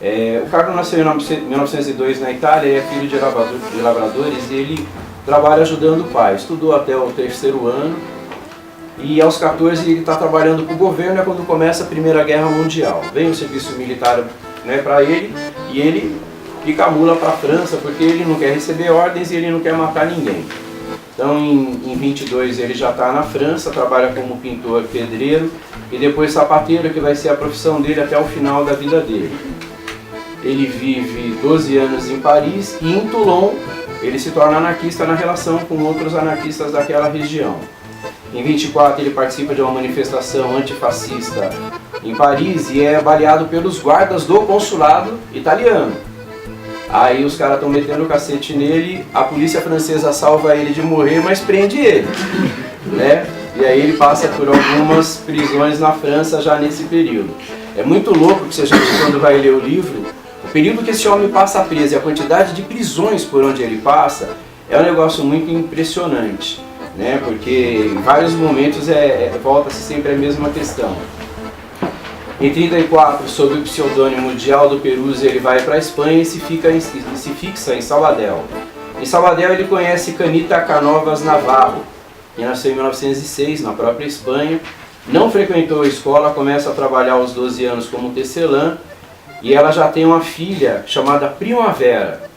O Carlo nasceu em 1902 na Itália, ele é filho de lavradores e ele trabalha ajudando o pai. Estudou até o 3º ano e aos 14 ele está trabalhando para o governo, é quando começa a Primeira Guerra Mundial. Vem o serviço militar, né, para ele e ele pica a mula para a França porque ele não quer receber ordens e ele não quer matar ninguém. Então em 22 ele já está na França, trabalha como pintor, pedreiro e depois sapateiro, que vai ser a profissão dele até o final da vida dele. Ele vive 12 anos em Paris e em Toulon ele se torna anarquista na relação com outros anarquistas daquela região. Em 24 ele participa de uma manifestação antifascista em Paris e é baleado pelos guardas do consulado italiano. Aí os caras estão metendo o cacete nele, a polícia francesa salva ele de morrer, mas prende ele, né? E aí ele passa por algumas prisões na França já nesse período. É muito louco que se a gente, quando vai ler o livro, o período que esse homem passa preso e a quantidade de prisões por onde ele passa é um negócio muito impressionante, né? Porque em vários momentos volta-se sempre a mesma questão. Em 34, sob o pseudônimo de Aldo Peruzzi, ele vai para a Espanha e se fixa em Sabadell. Em Sabadell ele conhece Canita Canovas Navarro, que nasceu em 1906, na própria Espanha. Não frequentou a escola, começa a trabalhar aos 12 anos como tecelã, e ela já tem uma filha chamada Primavera,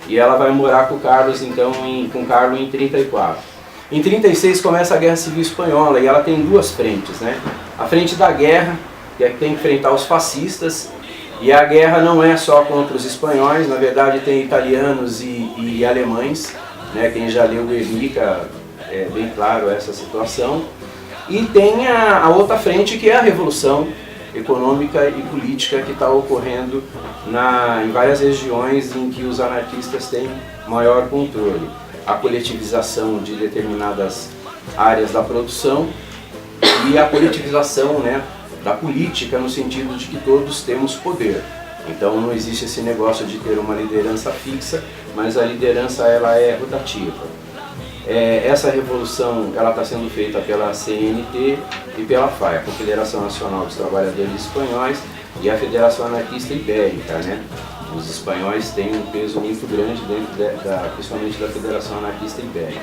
e ela vai morar com o Carlos, então, com Carlos em 34. Em 36 começa a Guerra Civil Espanhola, e ela tem duas frentes, né? A frente da guerra, que tem que enfrentar os fascistas, e a guerra não é só contra os espanhóis, na verdade tem italianos e alemães, né? Quem já leu Guernica é bem claro essa situação. E tem a outra frente, que é a revolução econômica e política que está ocorrendo em várias regiões em que os anarquistas têm maior controle. A coletivização de determinadas áreas da produção e a coletivização, né, da política, no sentido de que todos temos poder. Então não existe esse negócio de ter uma liderança fixa, mas a liderança ela é rotativa. Essa revolução ela está sendo feita pela CNT e pela FAI, a Confederação Nacional dos Trabalhadores Espanhóis, e a Federação Anarquista Ibérica, né? Os espanhóis têm um peso muito grande dentro principalmente da Federação Anarquista Ibérica.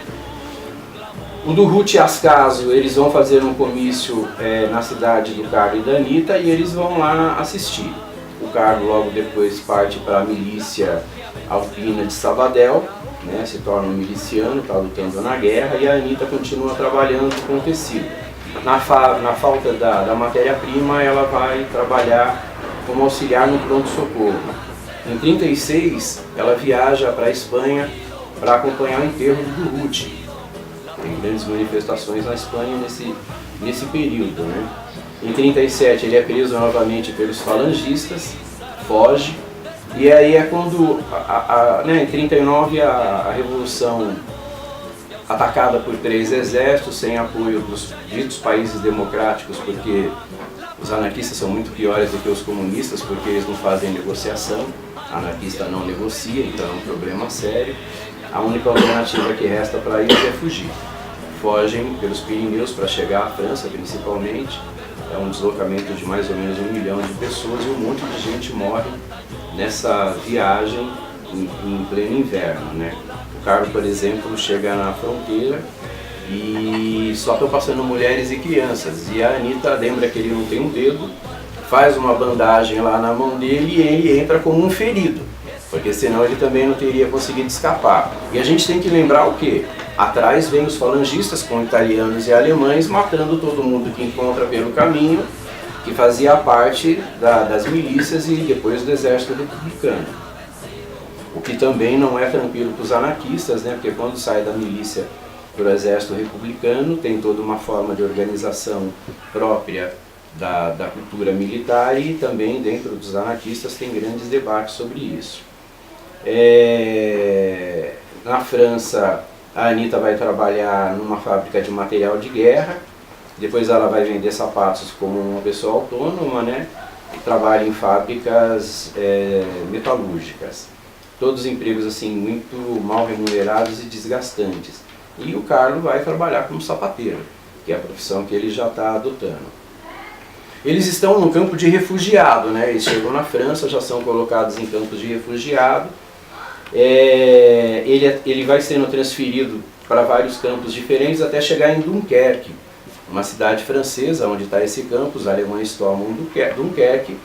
O Durruti e Ascaso, eles vão fazer um comício na cidade do Carlo e da Anitta e eles vão lá assistir. O Carlo logo depois parte para a milícia alpina de Sabadell, né, se torna um miliciano, está lutando na guerra, e a Anitta continua trabalhando com tecido. Na falta da matéria-prima, ela vai trabalhar como auxiliar no pronto-socorro. Em 36, ela viaja para a Espanha para acompanhar o enterro do Durruti. Tem grandes manifestações na Espanha nesse período, né? Em 37 ele é preso novamente pelos falangistas, foge, e aí é quando, em 39, a Revolução, atacada por 3 exércitos, sem apoio dos ditos países democráticos, porque os anarquistas são muito piores do que os comunistas, porque eles não fazem negociação, a anarquista não negocia, então é um problema sério. A única alternativa que resta para eles é fugir. Fogem pelos Pirineus para chegar à França, principalmente. É um deslocamento de mais ou menos 1 milhão de pessoas e um monte de gente morre nessa viagem em pleno inverno, né? O Carlos, por exemplo, chega na fronteira e só estão passando mulheres e crianças. E a Anitta lembra que ele não tem um dedo, faz uma bandagem lá na mão dele e ele entra como um ferido, porque senão ele também não teria conseguido escapar. E a gente tem que lembrar o quê? Atrás vem os falangistas com italianos e alemães matando todo mundo que encontra pelo caminho, que fazia parte das milícias e depois do exército republicano. O que também não é tranquilo para os anarquistas, né? Porque quando sai da milícia para o exército republicano tem toda uma forma de organização própria da cultura militar, e também dentro dos anarquistas tem grandes debates sobre isso. Na França, a Anitta vai trabalhar numa fábrica de material de guerra, depois ela vai vender sapatos como uma pessoa autônoma, né? E trabalha em fábricas metalúrgicas. Todos empregos assim muito mal remunerados e desgastantes. E o Carlos vai trabalhar como sapateiro, que é a profissão que ele já está adotando. Eles estão no campo de refugiado, né? Eles chegam na França, já são colocados em campos de refugiado. Ele vai sendo transferido para vários campos diferentes até chegar em Dunkerque, uma cidade francesa onde está esse campo. Os alemães tomam Dunkerque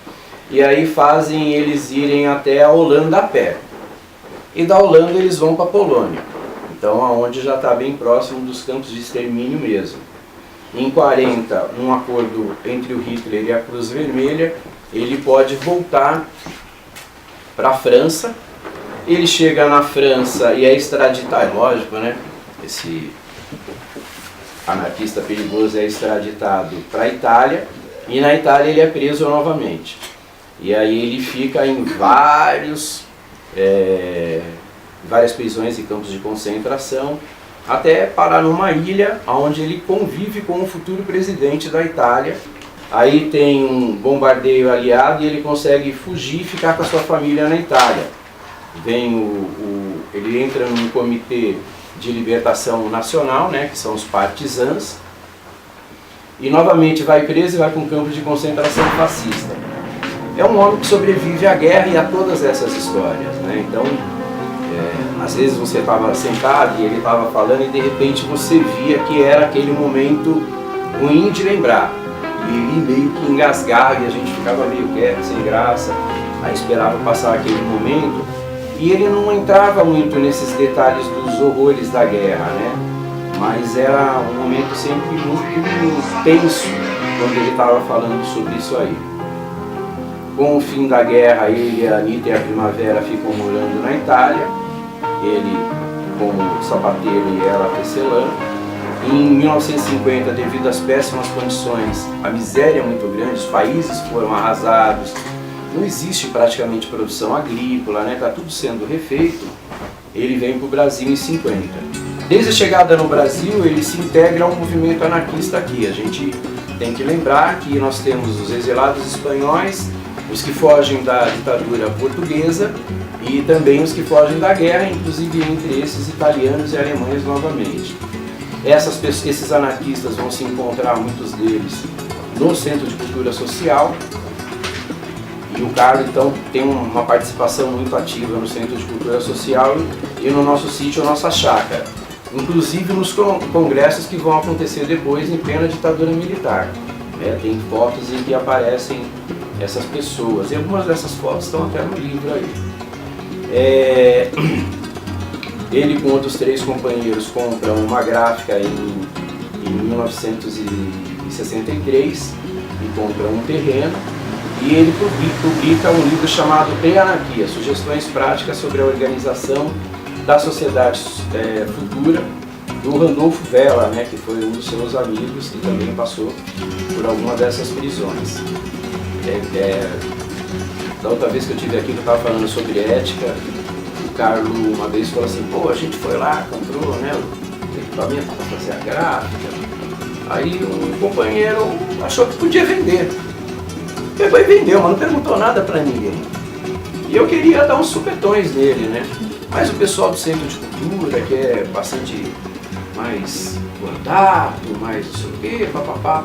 e aí fazem eles irem até a Holanda a pé. E da Holanda eles vão para a Polônia, então aonde já está bem próximo dos campos de extermínio mesmo. Em 40, num acordo entre o Hitler e a Cruz Vermelha, ele pode voltar para a França. Ele chega na França e é extraditado, lógico, né? Esse anarquista perigoso é extraditado para a Itália, e na Itália ele é preso novamente. E aí ele fica em várias prisões e campos de concentração, até parar numa ilha onde ele convive com o futuro presidente da Itália. Aí tem um bombardeio aliado e ele consegue fugir e ficar com a sua família na Itália. Ele entra num comitê de libertação nacional, né, que são os partisans, e novamente vai preso e vai para um campo de concentração fascista. É um homem que sobrevive à guerra e a todas essas histórias, né? Então, às vezes você estava sentado e ele estava falando e de repente você via que era aquele momento ruim de lembrar. E ele meio que engasgava e a gente ficava meio quieto, sem graça, aí esperava passar aquele momento. E ele não entrava muito nesses detalhes dos horrores da guerra, né? Mas era um momento sempre muito tenso quando ele estava falando sobre isso aí. Com o fim da guerra, ele, a Anitta e a Primavera ficam morando na Itália, ele como sapateiro e ela tecelã. Em 1950, devido às péssimas condições, a miséria é muito grande, os países foram arrasados, não existe praticamente produção agrícola, né? Está tudo sendo refeito. Ele vem para o Brasil em 50. Desde a chegada no Brasil, ele se integra ao movimento anarquista aqui. A gente tem que lembrar que nós temos os exilados espanhóis, os que fogem da ditadura portuguesa e também os que fogem da guerra, inclusive entre esses italianos e alemães novamente. Esses anarquistas vão se encontrar, muitos deles, no Centro de Cultura Social. E o Carlos, então, tem uma participação muito ativa no Centro de Cultura Social e no nosso sítio, a nossa chácara. Inclusive nos congressos que vão acontecer depois em plena ditadura militar. Tem fotos em que aparecem essas pessoas. E algumas dessas fotos estão até no livro aí. Ele com outros 3 companheiros compram uma gráfica em 1963 e compram um terreno. E ele publica um livro chamado Pré-Anarquia, Sugestões Práticas sobre a Organização da Sociedade Futura, do Randolfo Vella, né, que foi um dos seus amigos e também passou por alguma dessas prisões. Da outra vez que eu estive aqui, que eu estava falando sobre ética, o Carlos uma vez falou assim, pô, a gente foi lá, comprou, né, o equipamento para fazer a gráfica, aí um companheiro achou que podia vender. Pegou e vendeu, mas não perguntou nada pra ninguém. E eu queria dar uns supetões nele, né? Mas o pessoal do Centro de Cultura, que é bastante mais contato, mais não sei o quê, papapá,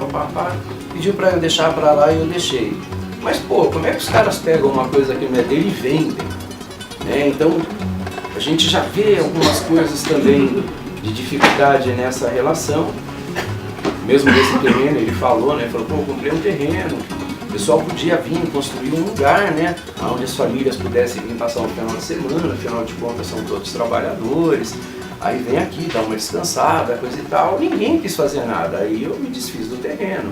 pediu pra eu deixar pra lá e eu deixei. Mas, pô, como é que os caras pegam uma coisa que não é dele e vendem? Então, a gente já vê algumas coisas também de dificuldade nessa relação. Mesmo desse terreno, ele falou, né? Falou, pô, eu comprei um terreno. O pessoal podia vir construir um lugar, né, onde as famílias pudessem vir passar um final de semana, afinal de contas são todos trabalhadores, aí vem aqui, dá uma descansada, coisa e tal. Ninguém quis fazer nada, aí eu me desfiz do terreno,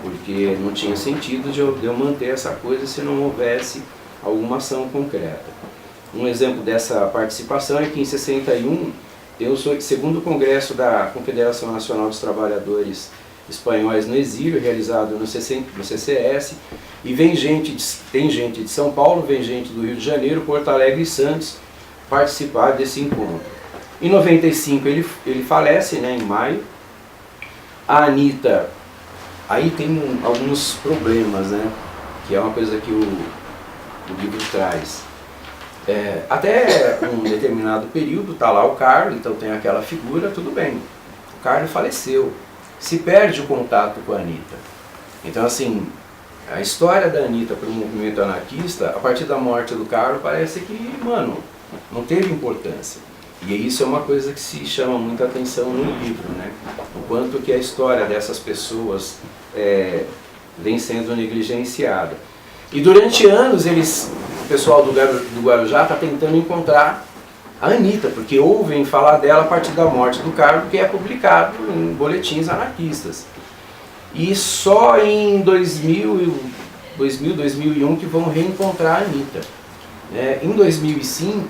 porque não tinha sentido de eu manter essa coisa se não houvesse alguma ação concreta. Um exemplo dessa participação é que em 61 tem o segundo congresso da Confederação Nacional dos Trabalhadores Espanhóis no Exílio, realizado no CCS, e tem gente de São Paulo, vem gente do Rio de Janeiro, Porto Alegre e Santos participar desse encontro. Em 95 ele falece, né, em maio. A Anitta, aí tem alguns problemas, né, que é uma coisa que o livro traz. Até um determinado período está lá o Carlos, então tem aquela figura, tudo bem. O Carlos faleceu. Se perde o contato com a Anitta. Então, assim, A história da Anitta para o movimento anarquista, a partir da morte do Carlos, parece que, mano, não teve importância. E isso é uma coisa que se chama muita atenção no livro, né? O quanto que a história dessas pessoas vem sendo negligenciada. E durante anos, o pessoal do Guarujá está tentando encontrar a Anitta, porque ouvem falar dela a partir da morte do Carlos, que é publicado em boletins anarquistas. E só em 2001 que vão reencontrar a Anitta. Em 2005,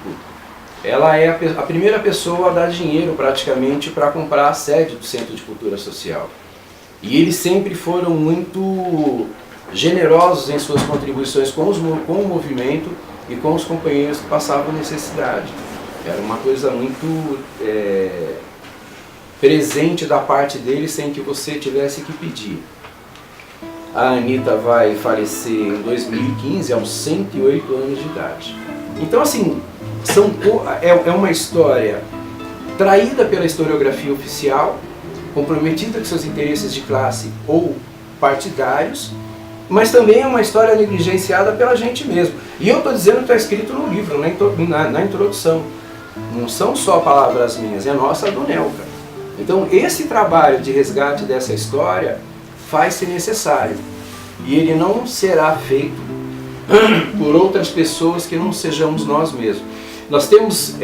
ela é a primeira pessoa a dar dinheiro praticamente para comprar a sede do Centro de Cultura Social. E eles sempre foram muito generosos em suas contribuições com o movimento e com os companheiros que passavam necessidade. Era uma coisa muito presente da parte deles sem que você tivesse que pedir. A Anitta vai falecer em 2015, aos 108 anos de idade. Então, assim, é uma história traída pela historiografia oficial, comprometida com seus interesses de classe ou partidários, mas também é uma história negligenciada pela gente mesmo. E eu estou dizendo que está escrito no livro, na introdução. Não são só palavras minhas, é nossa do Nelka. Então esse trabalho de resgate dessa história faz-se necessário. E ele não será feito por outras pessoas que não sejamos nós mesmos. Nós temos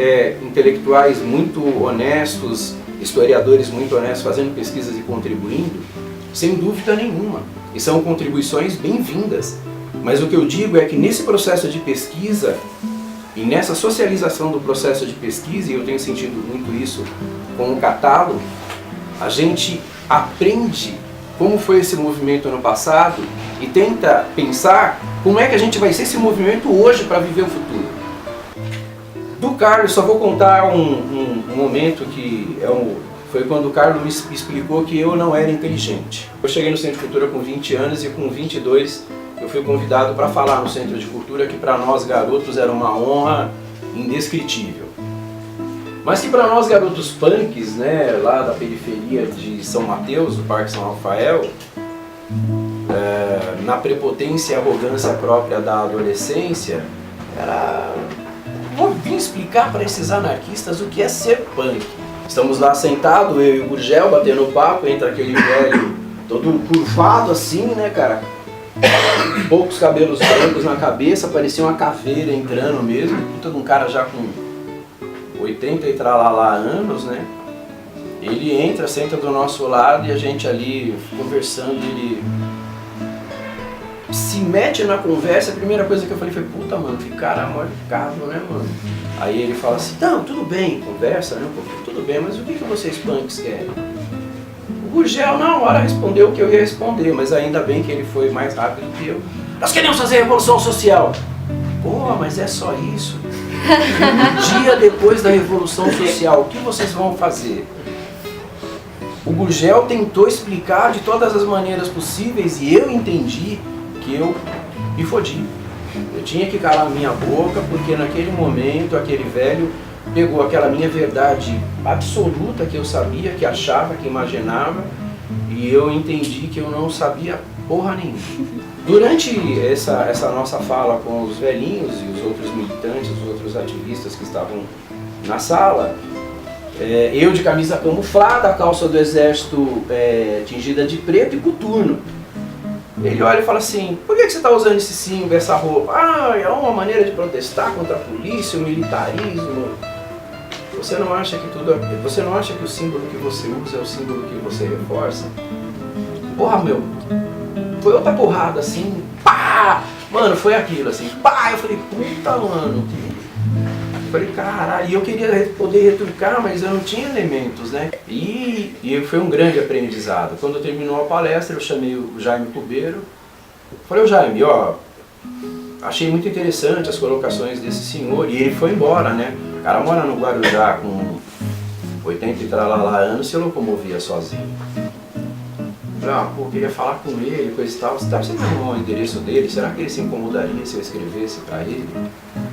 intelectuais muito honestos, historiadores muito honestos, fazendo pesquisas e contribuindo, sem dúvida nenhuma. E são contribuições bem-vindas. Mas o que eu digo é que nesse processo de pesquisa, e nessa socialização do processo de pesquisa, e eu tenho sentido muito isso com o catálogo, a gente aprende como foi esse movimento no passado e tenta pensar como é que a gente vai ser esse movimento hoje para viver o futuro. Do Carlos, só vou contar um momento que foi quando o Carlos me explicou que eu não era inteligente. Eu cheguei no Centro de Cultura com 20 anos e com 22 eu fui convidado para falar no Centro de Cultura, que para nós garotos era uma honra indescritível. Mas que para nós garotos punks, né, lá da periferia de São Mateus, do Parque São Rafael, na prepotência e arrogância própria da adolescência, vou vir explicar para esses anarquistas o que é ser punk. Estamos lá sentados, eu e o Gurgel, batendo papo, entra aquele velho todo curvado assim, né, cara? Poucos cabelos brancos na cabeça, parecia uma caveira entrando mesmo, puta de um cara já com 80 e tralalá anos, né? Ele entra, senta do nosso lado e a gente ali conversando, ele se mete na conversa. A primeira coisa que eu falei foi, puta, mano, que cara marcado, né, mano? Aí ele fala assim, não, tudo bem, conversa, né, um pouquinho, tudo bem, mas o que vocês punks querem? O Gurgel na hora respondeu o que eu ia responder, mas ainda bem que ele foi mais rápido que eu. Nós queremos fazer revolução social. Pô, mas é só isso? Um dia depois da revolução social, o que vocês vão fazer? O Gurgel tentou explicar de todas as maneiras possíveis e eu entendi que eu me fodi. Eu tinha que calar a minha boca, porque naquele momento aquele velho pegou aquela minha verdade absoluta que eu sabia, que achava, que imaginava, e eu entendi que eu não sabia porra nenhuma. Durante essa nossa fala com os velhinhos e os outros militantes, os outros ativistas que estavam na sala, eu de camisa camuflada, a calça do exército tingida de preto e coturno. Ele olha e fala assim, por que você está usando esse símbolo, essa roupa? Ah, é uma maneira de protestar contra a polícia, o militarismo. Você não acha que o símbolo que você usa é o símbolo que você reforça? Porra, meu, foi outra porrada assim, pá! Mano, foi aquilo assim, pá! Eu falei, puta, mano. Eu falei, caralho, e eu queria poder retrucar, mas eu não tinha elementos, né? E foi um grande aprendizado. Quando terminou a palestra, eu chamei o Jaime Cubeiro. Falei, ô Jaime, ó, achei muito interessante as colocações desse senhor, e ele foi embora, né? O cara mora no Guarujá com 80 e tralalá anos, se locomovia sozinho. Falei, pô, queria falar com ele, coisa e tal. Você tem o endereço dele? Será que ele se incomodaria se eu escrevesse para ele?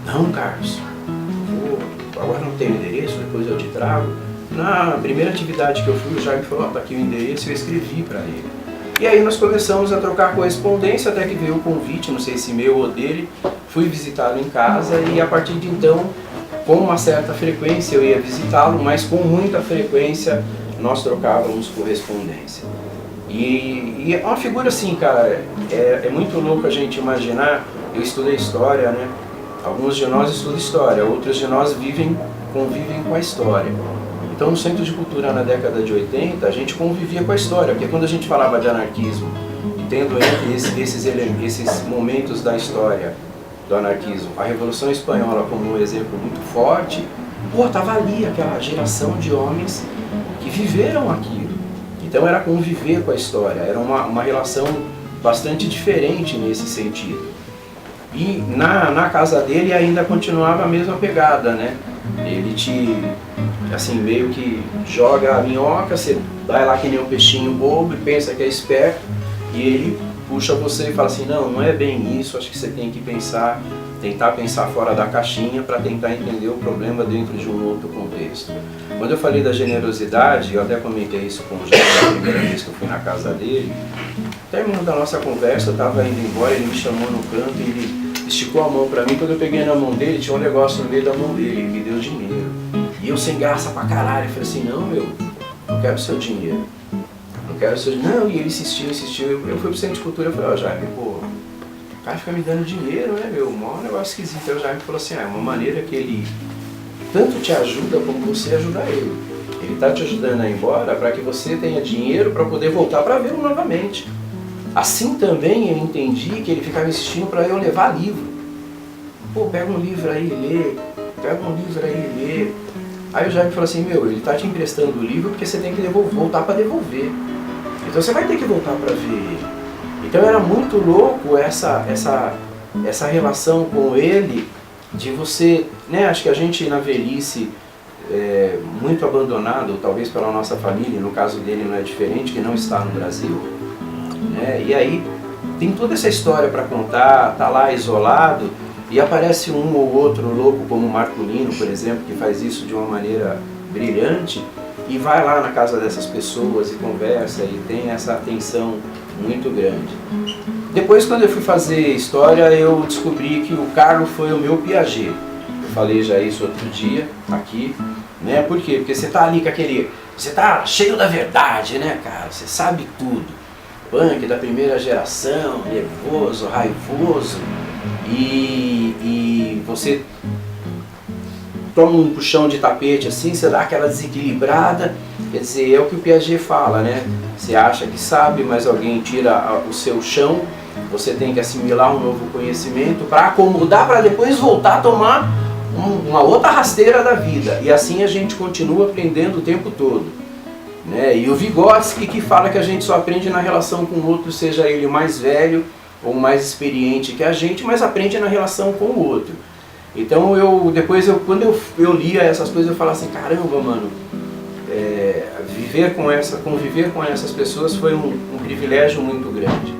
Não, Carlos. Agora não tenho endereço, depois eu te trago. Na primeira atividade que eu fui, o Jaime falou, tá aqui o endereço, eu escrevi para ele. E aí nós começamos a trocar correspondência, até que veio o convite, não sei se meu ou dele, fui visitá-lo em casa e a partir de então, com uma certa frequência eu ia visitá-lo, mas com muita frequência nós trocávamos correspondência. E é uma figura assim, cara, é muito louco a gente imaginar. Eu estudei história, né? Alguns de nós estudam história, outros de nós convivem com a história. Então no Centro de Cultura na década de 80 a gente convivia com a história, porque quando a gente falava de anarquismo, e tendo entre esses momentos da história do anarquismo, a Revolução Espanhola como um exemplo muito forte, estava ali aquela geração de homens que viveram aquilo. Então era conviver com a história, era uma relação bastante diferente nesse sentido. E na casa dele ainda continuava a mesma pegada, né? Ele assim, meio que joga a minhoca, você vai lá que nem um peixinho bobo e pensa que é esperto, e ele puxa você e fala assim, não é bem isso, acho que você tem que tentar pensar fora da caixinha para tentar entender o problema dentro de um outro contexto. Quando eu falei da generosidade, eu até comentei isso com o Jair na primeira vez que eu fui na casa dele, terminando da nossa conversa, eu estava indo embora, ele me chamou no canto e ele esticou a mão para mim. Quando eu peguei na mão dele, tinha um negócio no meio da mão dele, ele me deu dinheiro. E eu sem graça pra caralho, eu falei assim, não meu, não quero seu dinheiro. Não quero seu dinheiro. Não, e ele insistiu. Eu fui pro Centro de Cultura e falei, ó Jaime, pô, o cara fica me dando dinheiro, né meu, maior negócio esquisito. Aí o Jaime falou assim, é uma maneira que ele tanto te ajuda como você ajuda ele. Ele tá te ajudando a ir embora para que você tenha dinheiro para poder voltar para vê-lo novamente. Assim também eu entendi que ele ficava insistindo para eu levar livro. Pô, pega um livro aí e lê. Aí o Jaime falou assim, meu, ele tá te emprestando o livro porque você tem que voltar para devolver. Então você vai ter que voltar para ver ele. Então era muito louco essa relação com ele, de você, né, acho que a gente na velhice, muito abandonado, talvez pela nossa família, no caso dele não é diferente, que não está no Brasil, né, e aí tem toda essa história para contar, tá lá isolado, e aparece um ou outro louco como o Marculino, por exemplo, que faz isso de uma maneira brilhante, e vai lá na casa dessas pessoas e conversa, e tem essa atenção muito grande. Depois, quando eu fui fazer história, eu descobri que o Carlos foi o meu Piaget. Eu falei já isso outro dia, aqui, né? Por quê? Porque você tá ali com aquele... Você tá cheio da verdade, né, cara? Você sabe tudo. Punk da primeira geração, nervoso, raivoso, e você toma um puxão de tapete assim, você dá aquela desequilibrada, quer dizer, é o que o Piaget fala, né? Você acha que sabe, mas alguém tira o seu chão, você tem que assimilar um novo conhecimento para acomodar, para depois voltar a tomar uma outra rasteira da vida. E assim a gente continua aprendendo o tempo todo, né? E o Vygotsky que fala que a gente só aprende na relação com o outro, seja ele mais velho ou mais experiente que a gente, mas aprende na relação com o outro. Então quando eu lia essas coisas, eu falava assim, caramba, mano, conviver com essas pessoas foi um privilégio muito grande.